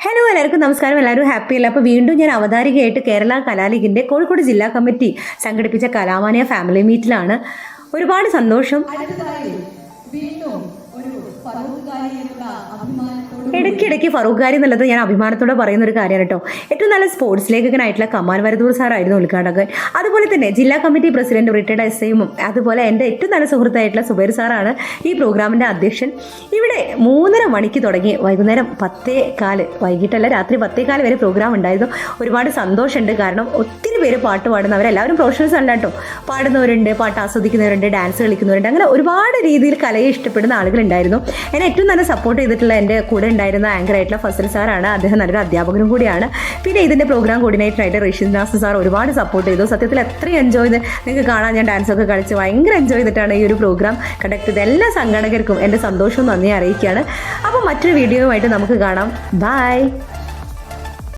Hello എല്ലാവർക്കും നമസ്കാരം. എല്ലാവരും ഹാപ്പി അല്ല? അപ്പോൾ വീണ്ടും ഞാൻ അവതാരികയായിട്ട് കേരള കലാലീഗിൻ്റെ കോഴിക്കോട് ജില്ലാ കമ്മിറ്റി സംഘടിപ്പിച്ച കലാമാനിയ ഫാമിലി മീറ്റിലാണ്. ഒരുപാട് സന്തോഷം. ഇടയ്ക്കിടയ്ക്ക് ഫറൂഖ്കാരി എന്നുള്ളത് ഞാൻ അഭിമാനത്തോടെ പറയുന്ന ഒരു കാര്യമാണ് കേട്ടോ. ഏറ്റവും നല്ല സ്പോർട്സ് ലേഖകനായിട്ടുള്ള കമാൽ വരദൂർ സാറായിരുന്നു ഉദ്ഘാടകൻ. അതുപോലെ തന്നെ ജില്ലാ കമ്മിറ്റി പ്രസിഡന്റ് റിട്ടയർഡ് SIയും അതുപോലെ എൻ്റെ ഏറ്റവും നല്ല സുഹൃത്തായിട്ടുള്ള സുബൈർ സാറാണ് ഈ പ്രോഗ്രാമിൻ്റെ അധ്യക്ഷൻ. ഇവിടെ 3:30 മണിക്ക് തുടങ്ങി വൈകുന്നേരം 10:15 വൈകിട്ടല്ല രാത്രി 10:15 വരെ പ്രോഗ്രാം ഉണ്ടായിരുന്നു. ഒരുപാട് സന്തോഷമുണ്ട്. കാരണം ഒത്തിരി പേര് പാട്ട് പാടുന്നവരെല്ലാവരും പ്രൊഫഷണൽസ് അല്ല കേട്ടോ. പാടുന്നവരുണ്ട്, പാട്ട് ആസ്വദിക്കുന്നവരുണ്ട്, ഡാൻസ് കളിക്കുന്നവരുണ്ട്, അങ്ങനെ ഒരുപാട് രീതിയിൽ കലയെ ഇഷ്ടപ്പെടുന്ന ആളുകളുണ്ടായിരുന്നു. എന്നെ ഏറ്റവും നല്ല സപ്പോർട്ട് ചെയ്തിട്ടുള്ള എൻ്റെ കൂടെ ഉണ്ടായിരുന്ന ആങ്കർ ആയിട്ടുള്ള ഫസൽ സാറാണ്. അദ്ദേഹം നല്ലൊരു അധ്യാപകനും കൂടിയാണ്. പിന്നെ ഇതിൻ്റെ പ്രോഗ്രാം കോർഡിനേറ്റർ ആയിട്ട് റഷീദ് നാസർ സാർ ഒരുപാട് സപ്പോർട്ട് ചെയ്തു. സത്യത്തിൽ എത്രയും എൻജോയ് ചെയ്ത് നിങ്ങൾക്ക് കാണാൻ, ഞാൻ ഡാൻസൊക്കെ കളിച്ച് ഭയങ്കര എൻജോയ് ചെയ്തിട്ടാണ് ഈ ഒരു പ്രോഗ്രാം കണ്ടക്ട് ചെയ്ത്. എല്ലാ സംഘാടകർക്കും എൻ്റെ സന്തോഷവും നന്ദി അറിയിക്കുകയാണ്. അപ്പോൾ മറ്റൊരു വീഡിയോയുമായിട്ട് നമുക്ക് കാണാം. ബൈ.